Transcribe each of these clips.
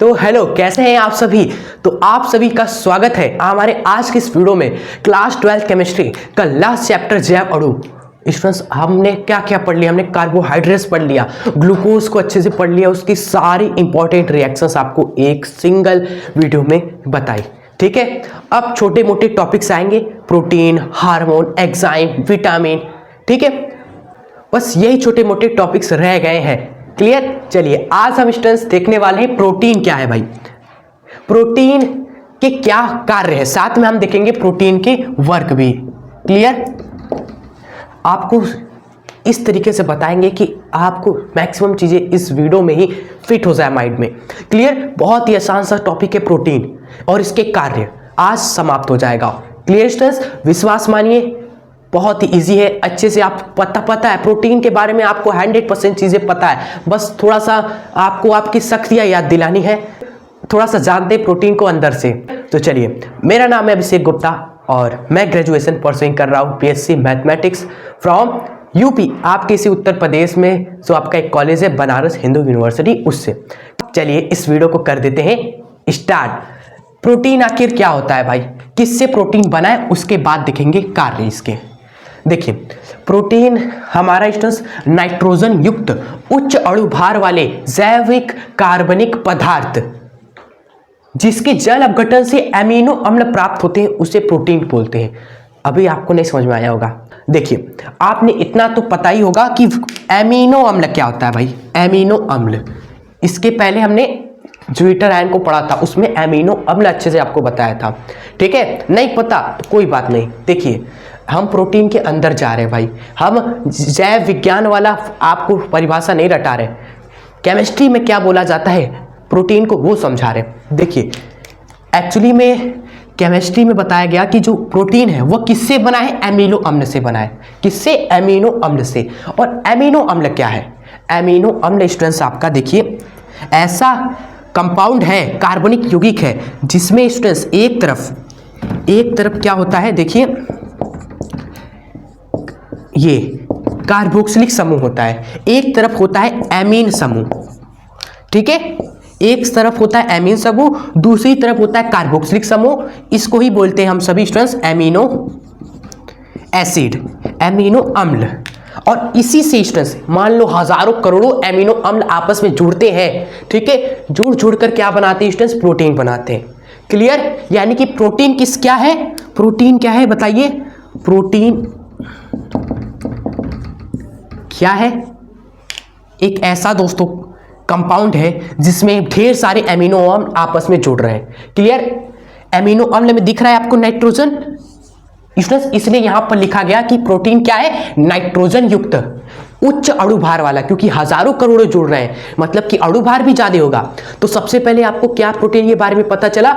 तो हेलो, कैसे हैं आप सभी। तो आप सभी का स्वागत है हमारे आज की इस वीडियो में क्लास 12 केमिस्ट्री का लास्ट चैप्टर जैव अणु। स्टूडेंट्स, हमने क्या क्या पढ़ लिया। हमने कार्बोहाइड्रेट्स पढ़ लिया, ग्लूकोज को अच्छे से पढ़ लिया, उसकी सारी इंपॉर्टेंट रिएक्शंस आपको एक सिंगल वीडियो में बताई। ठीक है, अब छोटे मोटे टॉपिक्स आएंगे, प्रोटीन, हार्मोन, एंजाइम, विटामिन। ठीक है, बस यही छोटे मोटे टॉपिक्स रह गए हैं। क्लियर। चलिए आज हम स्टूडेंट्स देखने वाले हैं प्रोटीन क्या है भाई, प्रोटीन के क्या कार्य है, साथ में हम देखेंगे प्रोटीन के वर्क भी। क्लियर। आपको इस तरीके से बताएंगे कि आपको मैक्सिमम चीजें इस वीडियो में ही फिट हो जाए माइंड में। क्लियर। बहुत ही आसान सा टॉपिक है प्रोटीन और इसके कार्य आज समाप्त हो जाएगा। क्लियर स्टूडेंट्स, विश्वास मानिए, बहुत ही इजी है, अच्छे से आप पता है प्रोटीन के बारे में, आपको 100% चीजें पता है। बस थोड़ा सा आपको आपकी शक्तियां याद दिलानी है, थोड़ा सा जानते प्रोटीन को अंदर से। तो चलिए, मेरा नाम है अभिषेक गुप्ता और मैं ग्रेजुएशन परसुइंग कर रहा हूँ बीएससी मैथमेटिक्स फ्रॉम यूपी, आपके इसी उत्तर प्रदेश में जो आपका एक कॉलेज है बनारस हिंदू यूनिवर्सिटी, उससे। चलिए इस वीडियो को कर देते हैं स्टार्ट। प्रोटीन आखिर क्या होता है भाई, किससे प्रोटीन बना है, उसके बाद देखेंगे कार्य इसके। देखिए, प्रोटीन हमारा स्टूडेंट्स नाइट्रोजन युक्त उच्च अणु भार वाले जैविक कार्बनिक पदार्थ जिसके जल अपघटन से एमिनो अम्ल प्राप्त होते हैं, उसे प्रोटीन बोलते हैं। अभी आपको नहीं समझ में आया होगा। देखिए, आपने इतना तो पता ही होगा कि एमिनो अम्ल क्या होता है भाई। एमिनो अम्ल, इसके पहले हमने ज्यूपिटर आयन को पढ़ा था, उसमें एमिनो अम्ल अच्छे से आपको बताया था। ठीक है, नहीं पता तो कोई बात नहीं। देखिए, हम प्रोटीन के अंदर जा रहे हैं भाई, हम जैव विज्ञान वाला आपको परिभाषा नहीं रटा रहे, केमिस्ट्री में क्या बोला जाता है प्रोटीन को वो समझा रहे। देखिए, एक्चुअली में केमिस्ट्री में बताया गया कि जो प्रोटीन है वो किससे बना है, एमिनो अम्ल से बना है। किससे, एमिनो अम्ल से। और एमिनो अम्ल क्या है, एमिनो अम्ल स्टूडेंट्स आपका देखिए ऐसा कंपाउंड है, कार्बनिक यौगिक है, जिसमें स्टूडेंट्स एक तरफ क्या होता है, देखिए ये कार्बोक्सिलिक समूह होता है, एक तरफ होता है एमीन समूह। ठीक है, एक तरफ होता है एमीन समूह, दूसरी तरफ होता है कार्बोक्सिलिक समूह। इसको ही बोलते हैं हम सभी स्टूडेंट्स एमिनो एसिड, एमिनो अम्ल। और इसी से स्टूडेंट्स मान लो हजारों करोड़ों एमिनो अम्ल आपस में जुड़ते हैं। ठीक है, जुड़ कर क्या बनाते हैं स्टूडेंट्स, प्रोटीन बनाते हैं। क्लियर। यानी कि प्रोटीन क्या है, प्रोटीन क्या है बताइए, प्रोटीन क्या है, एक ऐसा दोस्तों कंपाउंड है जिसमें ढेर सारे एमिनो अम्ल आपस में जुड़ रहे हैं। क्लियर। एमिनो अम्ल में दिख रहा है आपको नाइट्रोजन स्टूडेंट्स, इसलिए यहां पर लिखा गया कि प्रोटीन क्या है, नाइट्रोजन युक्त उच्च अणु भार वाला, क्योंकि हजारों करोड़ों जुड़ रहे हैं, मतलब कि अणु भार भी ज्यादा होगा। तो सबसे पहले आपको क्या प्रोटीन के बारे में पता चला,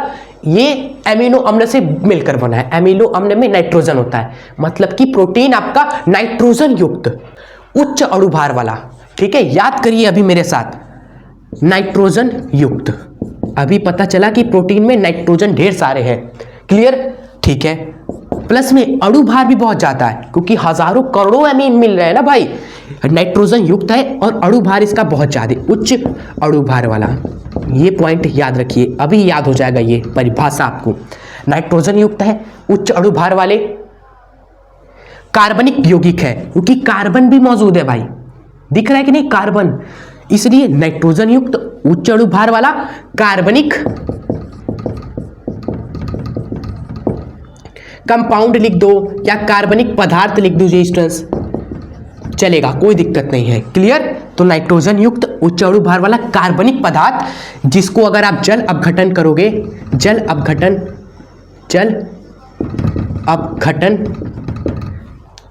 ये एमिनो अम्ल से मिलकर बना है। एमिनो अम्ल में नाइट्रोजन होता है, मतलब कि प्रोटीन आपका नाइट्रोजन युक्त उच्च अणु भार वाला। ठीक है, याद करिए अभी मेरे साथ, नाइट्रोजन युक्त। अभी पता चला कि प्रोटीन में नाइट्रोजन ढेर सारे हैं। क्लियर। ठीक है, प्लस में अणु भार भी बहुत ज्यादा है, क्योंकि हजारों करोड़ों एमीन मिल रहे हैं ना भाई, नाइट्रोजन युक्त है और अणु भार इसका बहुत ज्यादा, उच्च अणु भार वाला। ये पॉइंट याद रखिए, अभी याद हो जाएगा ये परिभाषा आपको। नाइट्रोजन युक्त है, उच्च अणु भार वाले, कार्बनिक यौगिक है, क्योंकि कार्बन भी मौजूद है भाई, दिख रहा है कि नहीं कार्बन, इसलिए नाइट्रोजन युक्त उच्च अणु भार वाला कार्बनिक कंपाउंड लिख दो या कार्बनिक पदार्थ लिख दो स्टूडेंट्स, चलेगा, कोई दिक्कत नहीं है। क्लियर। तो नाइट्रोजन युक्त उच्च अणु भार वाला कार्बनिक पदार्थ, जिसको अगर आप जल अपघटन करोगे, जल अपघटन,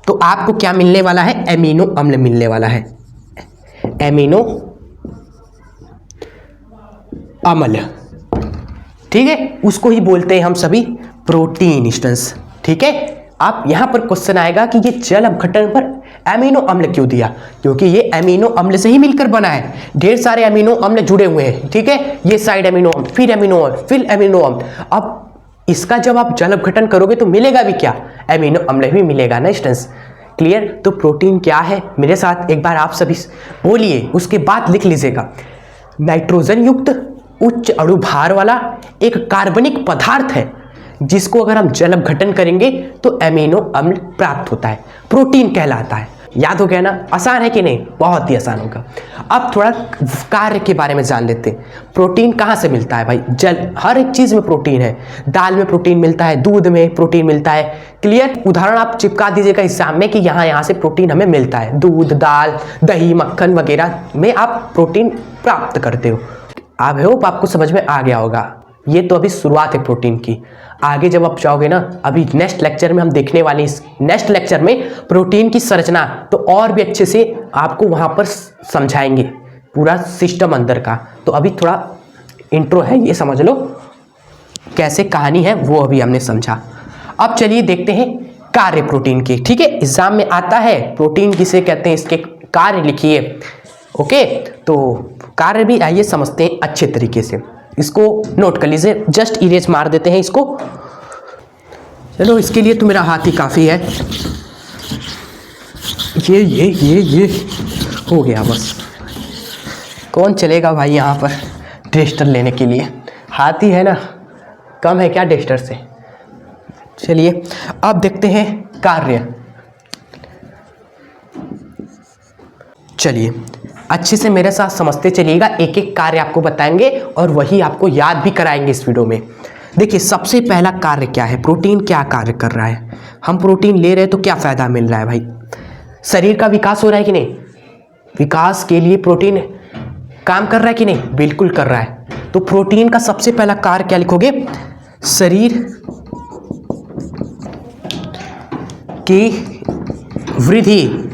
तो आपको क्या मिलने वाला है, एमिनो अम्ल मिलने वाला है, एमिनो अम्ल। ठीक है, उसको ही बोलते हैं हम सभी प्रोटीन स्टूडेंट्स। ठीक है, आप यहां पर क्वेश्चन आएगा कि ये जल अपघटन पर एमिनो अम्ल क्यों दिया, क्योंकि ये एमिनो अम्ल से ही मिलकर बना है, ढेर सारे एमिनो अम्ल जुड़े हुए हैं। ठीक है, ये साइड एमिनो अम्ल, फिर एमिनो अम्ल, फिर एमिनो अम्ल। अब इसका जब आप जल अपघटन करोगे तो मिलेगा भी क्या, एमिनो अम्ल भी मिलेगा ना स्टूडेंट्स। क्लियर। तो प्रोटीन क्या है, मेरे साथ एक बार आप सभी बोलिए, उसके बाद लिख लीजिएगा। नाइट्रोजन युक्त उच्च अणु भार वाला एक कार्बनिक पदार्थ है जिसको अगर हम जल अपघटन करेंगे तो एमिनो अम्ल प्राप्त होता है, प्रोटीन कहलाता है। याद हो गया ना? आसान है कि नहीं? बहुत ही आसान होगा। अब थोड़ा कार्य के बारे में जान लेते हैं। प्रोटीन कहाँ से मिलता है भाई? जल, हर एक चीज़ में प्रोटीन है। दाल में प्रोटीन मिलता है, दूध में प्रोटीन मिलता है। क्लियर? उदाहरण आप चिपका दीजिएगा एग्जाम में कि यहाँ से प्रोटीन हमें मिलता है। दूध, दाल, दही, मक्खन वगैरह में आप प्रोटीन प्राप्त करते हो। आई होप आपको समझ में आ गया होगा। ये तो अभी शुरुआत है प्रोटीन की। आगे जब आप जाओगे ना, अभी नेक्स्ट लेक्चर में हम देखने वाले इस नेक्स्ट लेक्चर में प्रोटीन की संरचना तो और भी अच्छे से आपको वहाँ पर समझाएंगे, पूरा सिस्टम अंदर का। तो अभी थोड़ा इंट्रो है, ये समझ लो कैसे कहानी है, वो अभी हमने समझा। अब चलिए देखते हैं कार्य प्रोटीन के। ठीक है, एग्जाम में आता है प्रोटीन किसे कहते हैं, इसके कार्य लिखिए। ओके, तो कार्य भी आइए समझते हैं अच्छे तरीके से। इसको नोट कर लीजिए, जस्ट इरेज मार देते हैं इसको। चलो, इसके लिए तो मेरा हाथ ही काफ़ी है। ये हो गया बस। कौन चलेगा भाई यहाँ पर टेस्टर लेने के लिए? हाथ ही है ना, कम है क्या टेस्टर से? चलिए अब देखते हैं कार्य। चलिए अच्छे से मेरे साथ समझते चलिएगा, एक एक कार्य आपको बताएंगे और वही आपको याद भी कराएंगे इस वीडियो में। देखिए, सबसे पहला कार्य क्या है, प्रोटीन क्या कार्य कर रहा है। हम प्रोटीन ले रहे हैं तो क्या फ़ायदा मिल रहा है भाई? शरीर का विकास हो रहा है कि नहीं? विकास के लिए प्रोटीन काम कर रहा है कि नहीं? बिल्कुल कर रहा है। तो प्रोटीन का सबसे पहला कार्य क्या लिखोगे? शरीर की वृद्धि,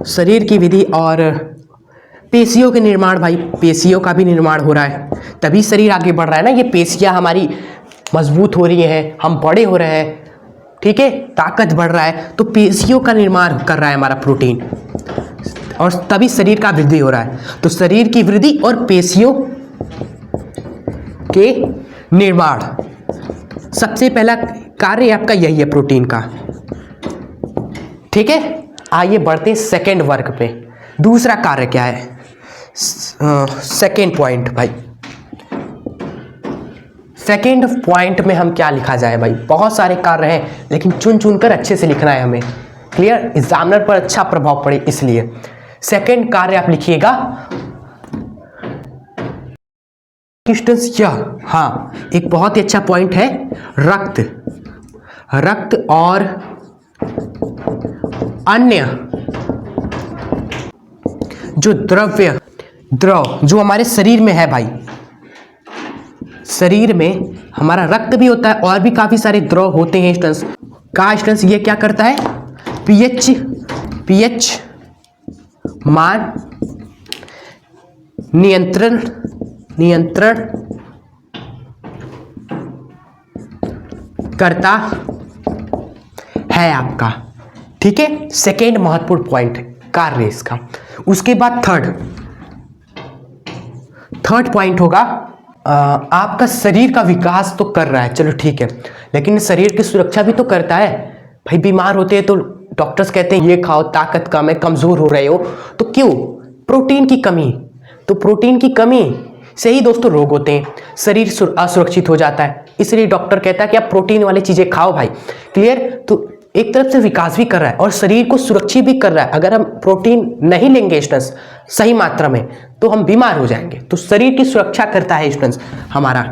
शरीर की वृद्धि और पेशियों के निर्माण। भाई पेशियों का भी निर्माण हो रहा है, तभी शरीर आगे बढ़ रहा है ना। ये पेशियां हमारी मजबूत हो रही हैं, हम बड़े हो रहे हैं, ठीक है, ताकत बढ़ रहा है, तो पेशियों का निर्माण कर रहा है हमारा प्रोटीन, और तभी शरीर का वृद्धि हो रहा है। तो शरीर की वृद्धि और पेशियों के निर्माण, सबसे पहला कार्य आपका यही है प्रोटीन का। ठीक है, आइए बढ़ते हैं सेकेंड वर्ग पे। दूसरा कार्य क्या है? सेकेंड पॉइंट भाई, सेकेंड पॉइंट में हम क्या लिखा जाए भाई? बहुत सारे कार्य हैं, लेकिन चुन चुन कर अच्छे से लिखना है हमें। क्लियर? एग्जामिनर पर अच्छा प्रभाव पड़े इसलिए। सेकेंड कार्य आप लिखिएगा यह, हाँ, एक बहुत ही अच्छा पॉइंट है, रक्त और अन्य जो द्रव जो हमारे शरीर में है भाई, शरीर में हमारा रक्त भी होता है और भी काफी सारे द्रव होते हैं स्टूडेंट्स। का स्टूडेंट्स ये क्या करता है? पीएच मान नियंत्रण करता है आपका। ठीक है, सेकेंड महत्वपूर्ण पॉइंट कार्य इसका। उसके बाद थर्ड पॉइंट होगा आपका शरीर का विकास तो कर रहा है, चलो ठीक है, लेकिन शरीर की सुरक्षा भी तो करता है भाई। बीमार होते हैं तो डॉक्टर्स कहते हैं ये खाओ, ताकत कम है, कमजोर हो रहे हो, तो क्यों? प्रोटीन की कमी। तो प्रोटीन की कमी से ही दोस्तों रोग होते हैं, शरीर असुरक्षित हो जाता है, इसलिए डॉक्टर कहता है कि आप प्रोटीन वाली चीजें खाओ भाई। क्लियर? तो एक तरफ से विकास भी कर रहा है और शरीर को सुरक्षित भी कर रहा है। अगर हम प्रोटीन नहीं लेंगे स्टूडेंट्स सही मात्रा में तो हम बीमार हो जाएंगे। तो शरीर की सुरक्षा करता है स्टूडेंट्स हमारा,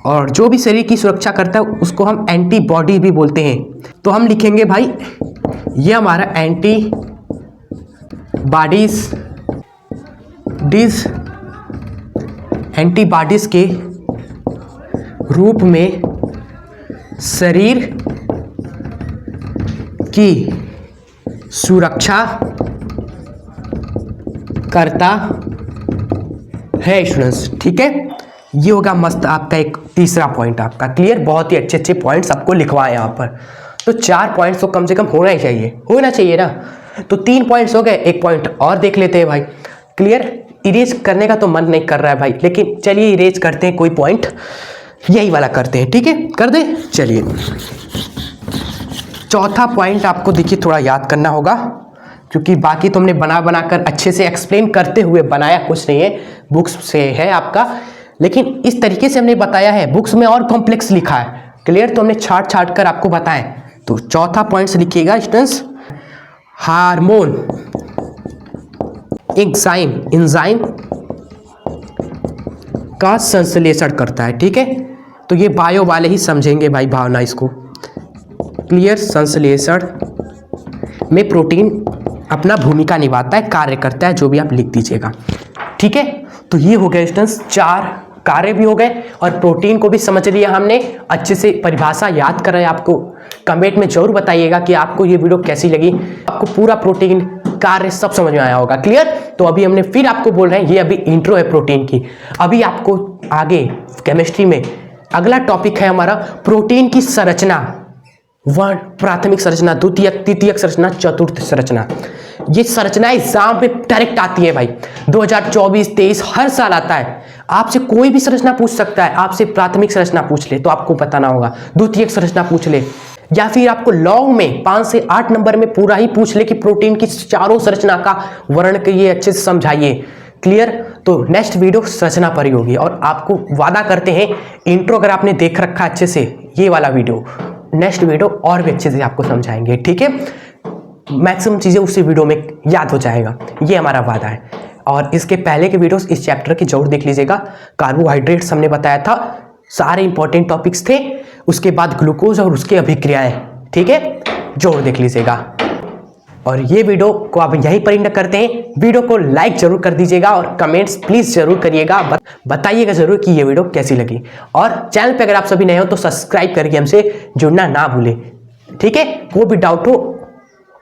और जो भी शरीर की सुरक्षा करता है उसको हम एंटीबॉडी भी बोलते हैं। तो हम लिखेंगे भाई ये हमारा एंटीबॉडीज के रूप में शरीर की सुरक्षा करता है स्टूडेंट्स। ठीक है, ये होगा मस्त आपका एक तीसरा पॉइंट आपका। क्लियर? बहुत ही अच्छे अच्छे पॉइंट्स आपको लिखवाए यहाँ पर। तो 4 पॉइंट्स तो कम से कम होना चाहिए ना। तो 3 पॉइंट्स हो गए, एक पॉइंट और देख लेते हैं भाई। क्लियर? इरेज करने का तो मन नहीं कर रहा है भाई, लेकिन चलिए इरेज करते हैं, कोई पॉइंट यही वाला करते हैं। ठीक है, कर दे। चलिए चौथा पॉइंट आपको देखिए थोड़ा याद करना होगा, क्योंकि बाकी तुमने बना कर अच्छे से एक्सप्लेन करते हुए बनाया कुछ नहीं है, बुक्स से है आपका, लेकिन इस तरीके से हमने बताया है, बुक्स में और कॉम्प्लेक्स लिखा है। क्लियर? तो हमने छाट छाट कर आपको बताएं। तो चौथा पॉइंट लिखिएगा स्टूडेंट्स, हार्मोन, एंजाइम का संश्लेषण करता है। ठीक है, तो ये बायो वाले ही समझेंगे भाई भावना इसको। क्लियर? संश्लेषण में प्रोटीन अपना भूमिका निभाता है, कार्य करता है, जो भी आप लिख दीजिएगा। ठीक है, तो ये हो गया स्टूडेंट्स, 4 कार्य भी हो गए और प्रोटीन को भी समझ लिया हमने। अच्छे से परिभाषा याद कर रहे हैं आपको। कमेंट में जरूर बताइएगा कि आपको ये वीडियो कैसी लगी, आपको पूरा प्रोटीन कार्य सब समझ में आया होगा। क्लियर? तो अभी हमने फिर आपको बोल रहे हैं, ये अभी इंट्रो है प्रोटीन की। अभी आपको आगे केमिस्ट्री में अगला टॉपिक है हमारा प्रोटीन की संरचना। प्राथमिक संरचना, द्वितीयक, तृतीयक संरचना, चतुर्थ संरचना। ये संरचना एग्जाम पे डायरेक्ट आती है भाई, 2024-23 हर साल आता है। आपसे कोई भी संरचना पूछ सकता है। आपसे प्राथमिक संरचना पूछ ले तो आपको बताना होगा, द्वितीयक संरचना पूछ ले, या फिर आपको लॉन्ग में 5 से 8 नंबर में पूरा ही पूछ ले कि प्रोटीन की चारों संरचना का वर्णन करिए, अच्छे से समझाइए। क्लियर? तो नेक्स्ट वीडियो संरचना पर ही होगी और आपको वादा करते हैं, इंट्रो अगर आपने देख रखा अच्छे से ये वाला वीडियो, नेक्स्ट वीडियो और भी अच्छे से आपको समझाएंगे। ठीक है, मैक्सिमम चीज़ें उसी वीडियो में याद हो जाएगा, ये हमारा वादा है। और इसके पहले के वीडियोस इस चैप्टर के जरूर देख लीजिएगा। कार्बोहाइड्रेट्स हमने बताया था, सारे इंपॉर्टेंट टॉपिक्स थे। उसके बाद ग्लूकोज और उसके अभिक्रियाएं, ठीक है, जरूर देख लीजिएगा। और ये वीडियो को आप यहीं पर एंड करते हैं। वीडियो को लाइक जरूर कर दीजिएगा और कमेंट्स प्लीज जरूर करिएगा, बताइएगा जरूर कि ये वीडियो कैसी लगी। और चैनल पे अगर आप सभी नए हो तो सब्सक्राइब करके हमसे जुड़ना ना भूलें। ठीक है, कोई भी डाउट हो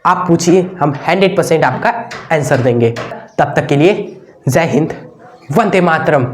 आप पूछिए, हम 100% आपका आंसर देंगे। तब तक के लिए जय हिंद, वंदे मातरम।